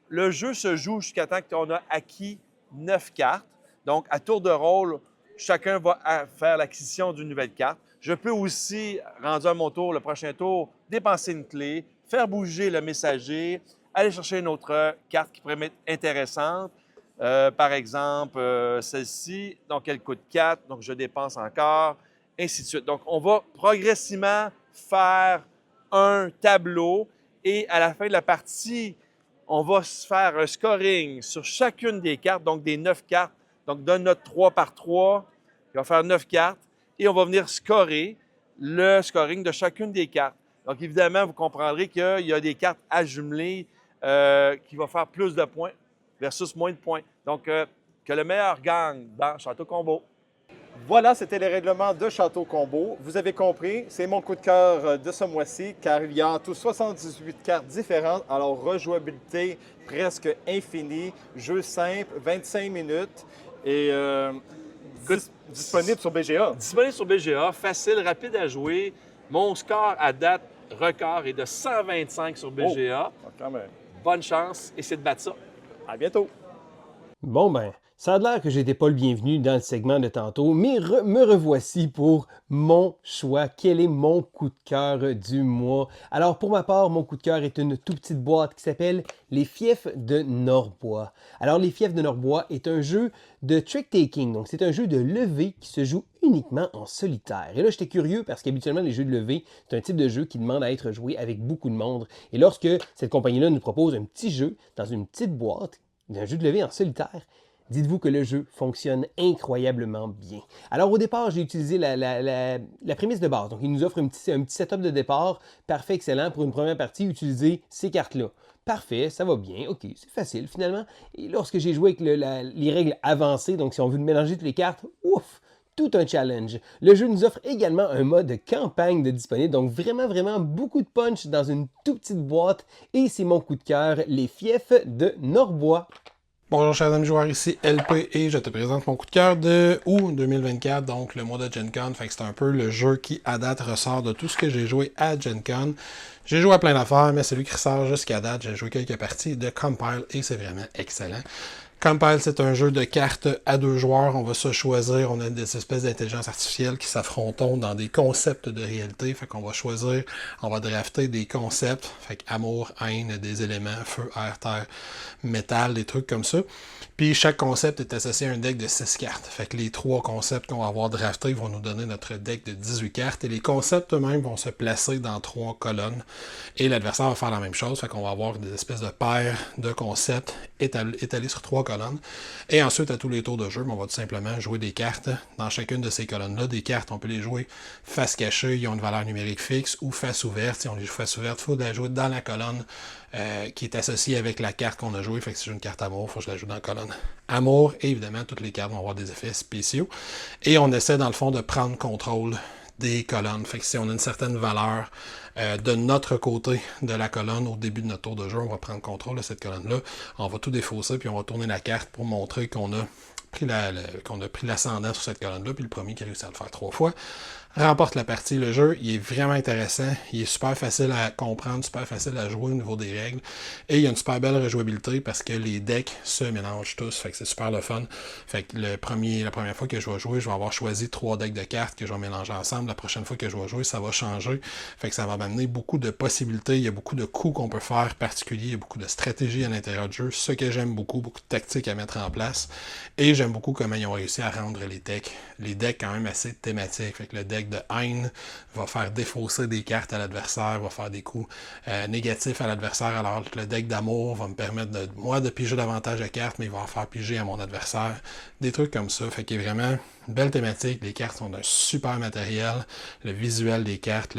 Speaker 15: Le jeu se joue jusqu'à temps qu'on a acquis 9 cartes. Donc, à tour de rôle, chacun va faire l'acquisition d'une nouvelle carte. Je peux aussi, rendu à mon tour, le prochain tour, dépenser une clé, faire bouger le messager, aller chercher une autre carte qui pourrait m'être intéressante. Par exemple, celle-ci, donc elle coûte 4, donc je dépense encore, ainsi de suite. Donc, on va progressivement faire un tableau et à la fin de la partie, on va se faire un scoring sur chacune des cartes, donc des 9 cartes. Donc, donne notre 3 par 3, il va faire 9 cartes et on va venir scorer le scoring de chacune des cartes. Donc, évidemment, vous comprendrez qu'il y a des cartes à jumeler qui vont faire plus de points versus moins de points. Donc, que le meilleur gagne dans Château Combo.
Speaker 14: Voilà, c'était les règlements de Château Combo. Vous avez compris, c'est mon coup de cœur de ce mois-ci, car il y a en tout 78 cartes différentes. Alors, rejouabilité presque infinie, jeu simple, 25 minutes et disponible sur BGA.
Speaker 15: Disponible sur BGA, facile, rapide à jouer. Mon score à date, record, est de 125 sur BGA.
Speaker 14: Oh, quand même.
Speaker 15: Bonne chance, essayez de battre ça.
Speaker 14: À bientôt.
Speaker 16: Bon ben, ça a l'air que j'étais pas le bienvenu dans le segment de tantôt, mais me revoici pour mon choix. Quel est mon coup de cœur du mois? Alors pour ma part, mon coup de cœur est une toute petite boîte qui s'appelle Les Fiefs de Norbois. Alors Les Fiefs de Norbois est un jeu de trick-taking, donc c'est un jeu de levée qui se joue uniquement en solitaire. Et là, j'étais curieux parce qu'habituellement, les jeux de levée, c'est un type de jeu qui demande à être joué avec beaucoup de monde. Et lorsque cette compagnie-là nous propose un petit jeu dans une petite boîte, un jeu de levée en solitaire, dites-vous que le jeu fonctionne incroyablement bien. Alors au départ, j'ai utilisé la prémisse de base. Donc il nous offre un petit setup de départ, parfait, excellent. Pour une première partie, utiliser ces cartes-là. Parfait, ça va bien, ok, c'est facile finalement. Et lorsque j'ai joué avec les règles avancées, donc si on veut mélanger toutes les cartes, ouf! Tout un challenge. Le jeu nous offre également un mode campagne de disponible, donc vraiment beaucoup de punch dans une toute petite boîte. Et c'est mon coup de cœur, Les Fiefs de Norbois.
Speaker 12: Bonjour chers amis joueurs, ici LP et je te présente mon coup de cœur de août 2024, donc le mois de Gen Con. Fait que c'est un peu le jeu qui à date ressort de tout ce que j'ai joué à Gen Con. J'ai joué à plein d'affaires, mais celui qui ressort jusqu'à date, j'ai joué quelques parties de Compile et c'est vraiment excellent. Compile, c'est un jeu de cartes à 2 joueurs. On va se choisir, on a des espèces d'intelligence artificielle qui s'affrontent dans des concepts de réalité. Fait qu'on va choisir, on va drafter des concepts. Fait qu'amour, haine, des éléments, feu, air, terre, métal, des trucs comme ça. Puis chaque concept est associé à un deck de 6 cartes. Fait que les 3 concepts qu'on va avoir draftés vont nous donner notre deck de 18 cartes. Et les concepts eux-mêmes vont se placer dans 3 colonnes. Et l'adversaire va faire la même chose. Fait qu'on va avoir des espèces de paires de concepts étalés sur 3 colonnes. Et ensuite, à tous les tours de jeu, on va tout simplement jouer des cartes dans chacune de ces colonnes-là. Des cartes, on peut les jouer face cachée, ils ont une valeur numérique fixe, ou face ouverte. Si on les joue face ouverte, il faut la jouer dans la colonne qui est associée avec la carte qu'on a jouée. Fait que si j'ai une carte amour, il faut que je la joue dans la colonne amour. Et évidemment, toutes les cartes vont avoir des effets spéciaux. Et on essaie, dans le fond, de prendre contrôle des colonnes. Fait que si on a une certaine valeur de notre côté de la colonne au début de notre tour de jeu, on va prendre contrôle de cette colonne-là. On va tout défausser, puis on va tourner la carte pour montrer qu'on a pris l'ascendant sur cette colonne-là, puis le premier qui réussit à le faire 3 fois remporte la partie. Le jeu, il est vraiment intéressant, il est super facile à comprendre, super facile à jouer au niveau des règles, et il y a une super belle rejouabilité parce que les decks se mélangent tous, fait que c'est super le fun. Fait que la première fois que je vais jouer, je vais avoir choisi 3 decks de cartes que je vais mélanger ensemble. La prochaine fois que je vais jouer, ça va changer, fait que ça va m'amener beaucoup de possibilités, il y a beaucoup de coups qu'on peut faire particuliers, il y a beaucoup de stratégies à l'intérieur du jeu, ce que j'aime beaucoup de tactiques à mettre en place, et j'aime beaucoup comment ils ont réussi à rendre les decks quand même assez thématiques. Fait que le deck de haine va faire défausser des cartes à l'adversaire, va faire des coups négatifs à l'adversaire, alors que le deck d'amour va me permettre de piger davantage de cartes, mais il va en faire piger à mon adversaire. Des trucs comme ça, fait qu'il est vraiment une belle thématique. Les cartes sont d'un super matériel, le visuel des cartes,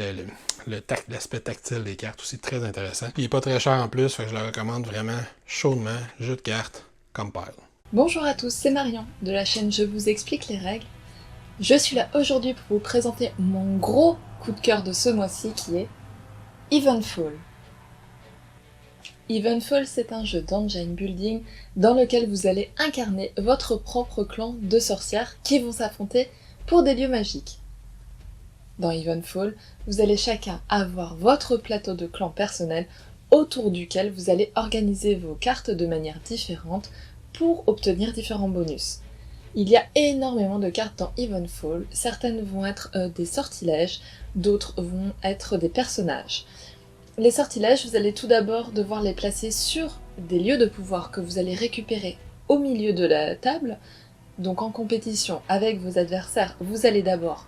Speaker 12: l'aspect tactile des cartes aussi très intéressant. Puis il n'est pas très cher en plus, fait que je le recommande vraiment chaudement. Jeu de cartes, Compile.
Speaker 17: Bonjour à tous, c'est Marion de la chaîne Je vous explique les règles. Je suis là aujourd'hui pour vous présenter mon gros coup de cœur de ce mois-ci qui est Evenfall. Evenfall, c'est un jeu d'engine building dans lequel vous allez incarner votre propre clan de sorcières qui vont s'affronter pour des lieux magiques. Dans Evenfall, vous allez chacun avoir votre plateau de clan personnel autour duquel vous allez organiser vos cartes de manière différente pour obtenir différents bonus. Il y a énormément de cartes dans Evenfall, certaines vont être des sortilèges, d'autres vont être des personnages. Les sortilèges, vous allez tout d'abord devoir les placer sur des lieux de pouvoir que vous allez récupérer au milieu de la table. Donc en compétition avec vos adversaires, vous allez d'abord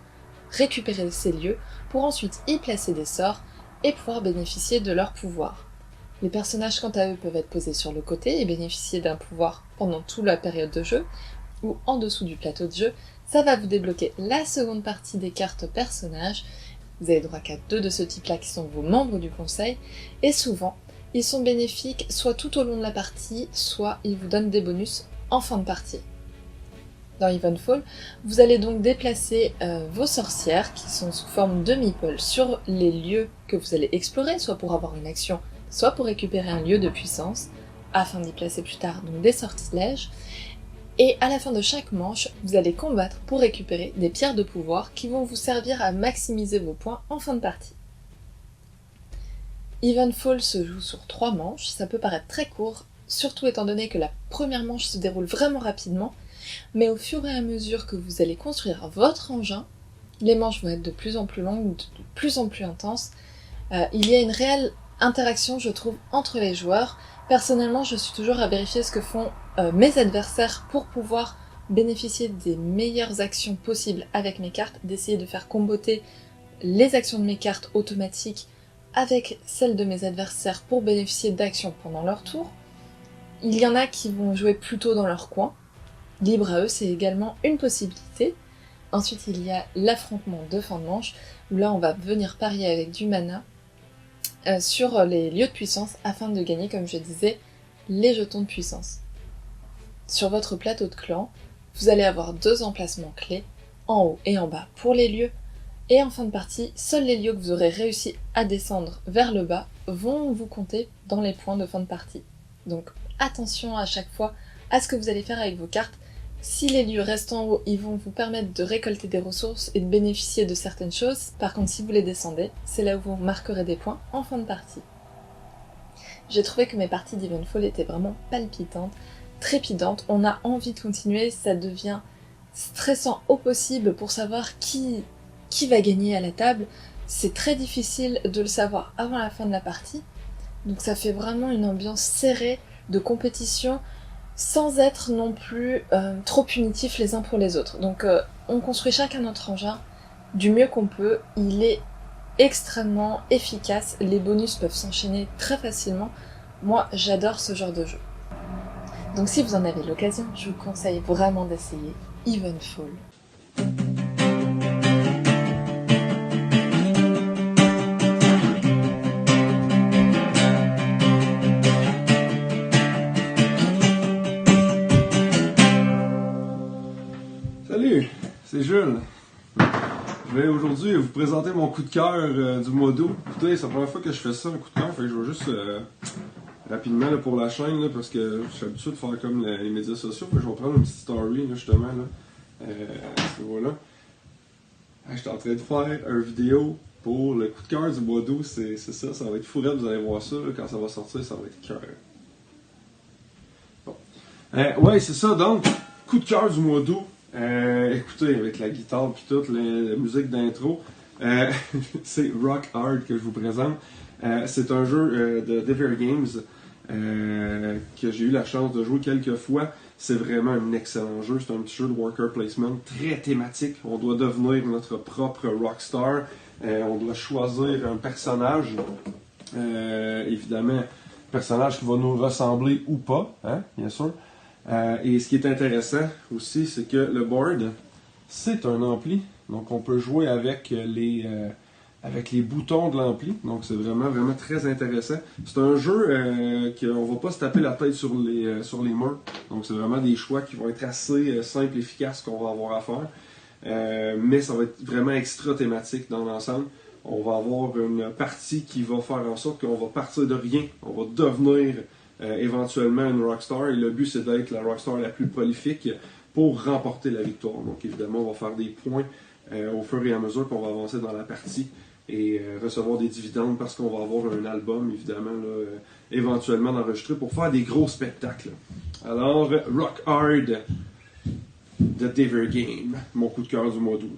Speaker 17: récupérer ces lieux pour ensuite y placer des sorts et pouvoir bénéficier de leur pouvoir. Les personnages quant à eux peuvent être posés sur le côté et bénéficier d'un pouvoir pendant toute la période de jeu, ou en dessous du plateau de jeu. Ça va vous débloquer la seconde partie des cartes personnages. Vous avez droit qu'à 2 de ce type-là qui sont vos membres du conseil, et souvent, ils sont bénéfiques soit tout au long de la partie, soit ils vous donnent des bonus en fin de partie. Dans Evenfall, vous allez donc déplacer vos sorcières qui sont sous forme de meeples sur les lieux que vous allez explorer, soit pour avoir une action, soit pour récupérer un lieu de puissance, afin d'y placer plus tard donc des sortilèges. Et à la fin de chaque manche, vous allez combattre pour récupérer des pierres de pouvoir qui vont vous servir à maximiser vos points en fin de partie. Evenfall se joue sur 3 manches, ça peut paraître très court, surtout étant donné que la première manche se déroule vraiment rapidement, mais au fur et à mesure que vous allez construire votre engin, les manches vont être de plus en plus longues, de plus en plus intenses. Il y a une réelle interaction, je trouve, entre les joueurs. Personnellement, je suis toujours à vérifier ce que font mes adversaires pour pouvoir bénéficier des meilleures actions possibles avec mes cartes, d'essayer de faire comboter les actions de mes cartes automatiques avec celles de mes adversaires pour bénéficier d'actions pendant leur tour. Il y en a qui vont jouer plutôt dans leur coin. Libre à eux, c'est également une possibilité. Ensuite, il y a l'affrontement de fin de manche, où là on va venir parier avec du mana sur les lieux de puissance afin de gagner, comme je disais, les jetons de puissance. Sur votre plateau de clan, vous allez avoir 2 emplacements clés, en haut et en bas pour les lieux, et en fin de partie, seuls les lieux que vous aurez réussi à descendre vers le bas vont vous compter dans les points de fin de partie. Donc attention à chaque fois à ce que vous allez faire avec vos cartes. Si les lieux restent en haut, ils vont vous permettre de récolter des ressources et de bénéficier de certaines choses. Par contre, si vous les descendez, c'est là où vous marquerez des points en fin de partie. J'ai trouvé que mes parties d'Evenfall étaient vraiment palpitantes, trépidantes. On a envie de continuer, ça devient stressant au possible pour savoir qui va gagner à la table. C'est très difficile de le savoir avant la fin de la partie. Donc ça fait vraiment une ambiance serrée de compétition, sans être non plus trop punitifs les uns pour les autres. Donc on construit chacun notre engin du mieux qu'on peut, il est extrêmement efficace, les bonus peuvent s'enchaîner très facilement. Moi j'adore ce genre de jeu. Donc si vous en avez l'occasion, je vous conseille vraiment d'essayer Evenfall.
Speaker 18: Salut, c'est Jules. Je vais aujourd'hui vous présenter mon coup de cœur du mois d'août. Écoutez, c'est la première fois que je fais ça, un coup de cœur, fait que je vais juste rapidement là, pour la chaîne, là, parce que je suis habitué de faire comme les médias sociaux, fait que je vais prendre une petite story là, justement. Là. Voilà. J'étais en train de faire une vidéo pour le coup de cœur du mois d'août, c'est ça, ça va être fourrette, vous allez voir ça, là, quand ça va sortir, ça va être cœur. Bon. Ouais, c'est ça, donc, coup de cœur du mois d'août. Écoutez, avec la guitare et toute la musique d'intro, c'est Rock Hard que je vous présente. C'est un jeu de Devir Games que j'ai eu la chance de jouer quelques fois. C'est vraiment un excellent jeu. C'est un petit jeu de worker placement très thématique. On doit devenir notre propre rockstar. On doit choisir un personnage. Évidemment, un personnage qui va nous ressembler ou pas, hein, bien sûr. Et ce qui est intéressant aussi, c'est que le board, c'est un ampli. Donc on peut jouer avec les boutons de l'ampli. Donc c'est vraiment, vraiment très intéressant. C'est un jeu qu'on ne va pas se taper la tête sur les murs. Donc c'est vraiment des choix qui vont être assez simples et efficaces qu'on va avoir à faire. Mais ça va être vraiment extra thématique dans l'ensemble. On va avoir une partie qui va faire en sorte qu'on va partir de rien. On va devenir éventuellement une rockstar, et le but c'est d'être la rockstar la plus prolifique pour remporter la victoire. Donc évidemment on va faire des points au fur et à mesure qu'on va avancer dans la partie et recevoir des dividendes parce qu'on va avoir un album évidemment là, éventuellement enregistré pour faire des gros spectacles. Alors Rock Hard de Devir Game, mon coup de cœur du mois d'août.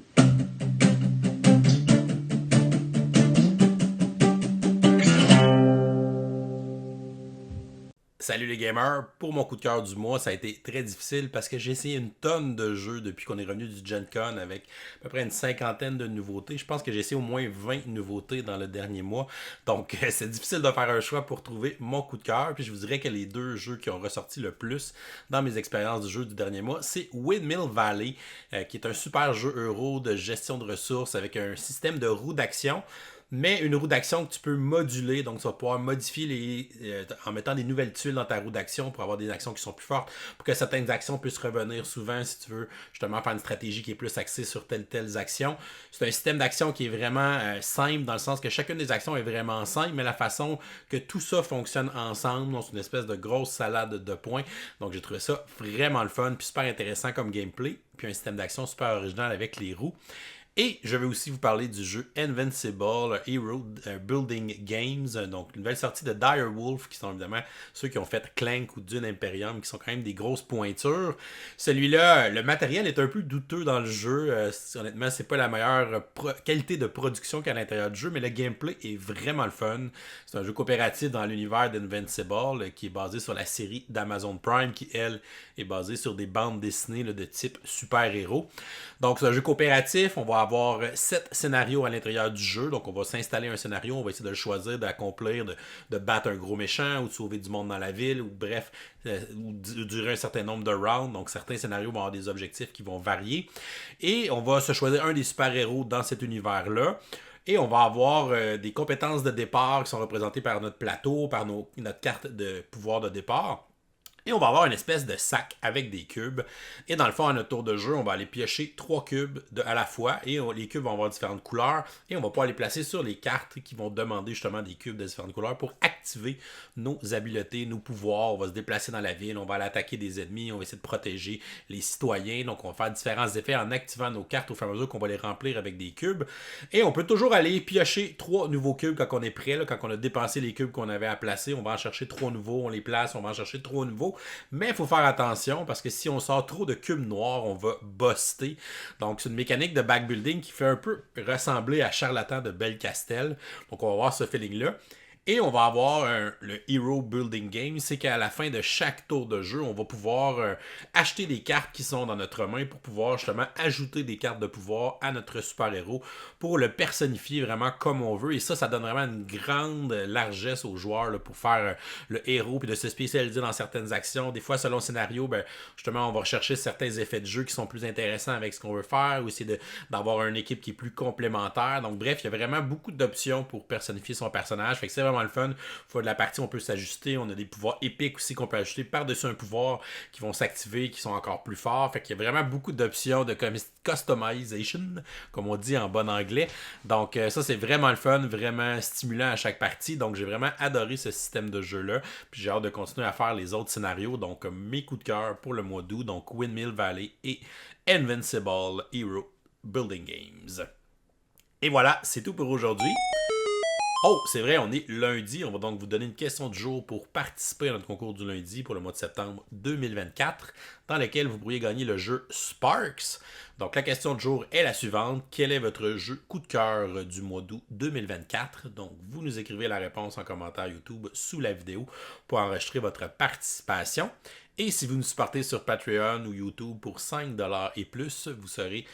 Speaker 1: Salut les gamers, pour mon coup de cœur du mois, ça a été très difficile parce que j'ai essayé une tonne de jeux depuis qu'on est revenu du Gen Con avec à peu près une 50aine de nouveautés. Je pense que j'ai essayé au moins 20 nouveautés dans le dernier mois. Donc c'est difficile de faire un choix pour trouver mon coup de cœur. Puis je vous dirais que les 2 jeux qui ont ressorti le plus dans mes expériences de jeu du dernier mois, c'est Windmill Valley, qui est un super jeu euro de gestion de ressources avec un système de roues d'action. mais une roue d'action que tu peux moduler. Donc, tu vas pouvoir modifier en mettant des nouvelles tuiles dans ta roue d'action pour avoir des actions qui sont plus fortes, pour que certaines actions puissent revenir souvent si tu veux justement faire une stratégie qui est plus axée sur telles actions. C'est un système d'action qui est vraiment simple, dans le sens que chacune des actions est vraiment simple, mais la façon que tout ça fonctionne ensemble, donc c'est une espèce de grosse salade de points. Donc, j'ai trouvé ça vraiment le fun, puis super intéressant comme gameplay, puis un système d'action super original avec les roues. Et je vais aussi vous parler du jeu Invincible Hero Building Games, donc une nouvelle sortie de Direwolf, qui sont évidemment ceux qui ont fait Clank ou Dune Imperium, qui sont quand même des grosses pointures. Celui-là, le matériel est un peu douteux dans le jeu. Honnêtement, c'est pas la meilleure qualité de production qu'à l'intérieur du jeu, mais le gameplay est vraiment le fun. C'est un jeu coopératif dans l'univers d'Invincible, qui est basé sur la série d'Amazon Prime, qui, elle, est basée sur des bandes dessinées de type super-héros. Donc, c'est un jeu coopératif. On va avoir 7 scénarios à l'intérieur du jeu. Donc, on va s'installer un scénario, on va essayer de le choisir, d'accomplir, de battre un gros méchant ou de sauver du monde dans la ville, ou bref, ou durer un certain nombre de rounds. Donc, certains scénarios vont avoir des objectifs qui vont varier. Et on va se choisir un des super-héros dans cet univers-là. Et on va avoir des compétences de départ qui sont représentées par notre plateau, par notre carte de pouvoir de départ. Et on va avoir une espèce de sac avec des cubes. Et dans le fond, à notre tour de jeu, on va aller piocher 3 cubes à la fois. Et les cubes vont avoir différentes couleurs. Et on va pouvoir les placer sur les cartes qui vont demander justement des cubes de différentes couleurs pour activer nos habiletés, nos pouvoirs. On va se déplacer dans la ville, on va aller attaquer des ennemis, on va essayer de protéger les citoyens. Donc on va faire différents effets en activant nos cartes au fur et à mesure qu'on va les remplir avec des cubes. Et on peut toujours aller piocher 3 nouveaux cubes quand on est prêt. Quand on a dépensé les cubes qu'on avait à placer, on va en chercher 3 nouveaux, on les place, on va en chercher 3 nouveaux. Mais il faut faire attention parce que si on sort trop de cubes noirs, on va buster. Donc, c'est une mécanique de backbuilding qui fait un peu ressembler à Charlatan de Belcastel. Donc, on va avoir ce feeling-là. Et on va avoir le Hero Building Game, c'est qu'à la fin de chaque tour de jeu, on va pouvoir acheter des cartes qui sont dans notre main pour pouvoir justement ajouter des cartes de pouvoir à notre super-héros pour le personnifier vraiment comme on veut. Et ça donne vraiment une grande largesse aux joueurs là, pour faire le héros puis de se spécialiser dans certaines actions. Des fois, selon le scénario, justement, on va rechercher certains effets de jeu qui sont plus intéressants avec ce qu'on veut faire ou essayer d'avoir une équipe qui est plus complémentaire. Donc bref, il y a vraiment beaucoup d'options pour personnifier son personnage. Fait que c'est vraiment le fun. Une fois de la partie, on peut s'ajuster. On a des pouvoirs épiques aussi qu'on peut ajouter par-dessus un pouvoir qui vont s'activer, qui sont encore plus forts. Fait qu'il y a vraiment beaucoup d'options de customization, comme on dit en bon anglais. Donc ça, c'est vraiment le fun, vraiment stimulant à chaque partie. Donc j'ai vraiment adoré ce système de jeu-là. Puis j'ai hâte de continuer à faire les autres scénarios. Donc mes coups de cœur pour le mois d'août. Donc Windmill Valley et Invincible Hero Building Games. Et voilà, c'est tout pour aujourd'hui. Oh, c'est vrai, on est lundi. On va donc vous donner une question du jour pour participer à notre concours du lundi pour le mois de septembre 2024, dans lequel vous pourriez gagner le jeu Sparks. Donc, la question du jour est la suivante. Quel est votre jeu coup de cœur du mois d'août 2024? Donc, vous nous écrivez la réponse en commentaire YouTube sous la vidéo pour enregistrer votre participation. Et si vous nous supportez sur Patreon ou YouTube pour 5$ et plus, vous aurez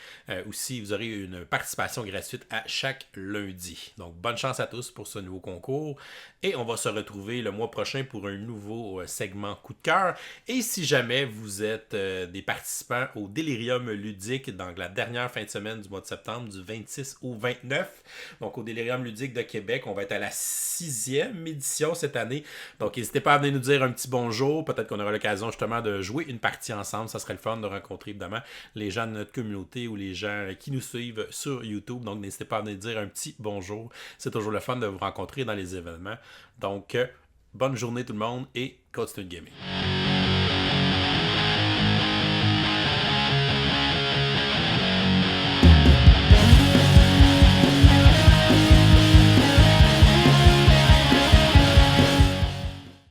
Speaker 1: une participation gratuite à chaque lundi. Donc, bonne chance à tous pour ce nouveau concours. Et on va se retrouver le mois prochain pour un nouveau segment coup de cœur. Et si jamais vous êtes des participants au Delirium ludique, donc la dernière fin de semaine du mois de septembre, du 26 au 29, donc au Delirium ludique de Québec, on va être à la 6e édition cette année. Donc, n'hésitez pas à venir nous dire un petit bonjour. Peut-être qu'on aura l'occasion justement de jouer une partie ensemble. Ça serait le fun de rencontrer évidemment les gens de notre communauté ou les gens qui nous suivent sur YouTube. Donc, n'hésitez pas à venir dire un petit bonjour. C'est toujours le fun de vous rencontrer dans les événements. Donc, bonne journée tout le monde et continue de gamer.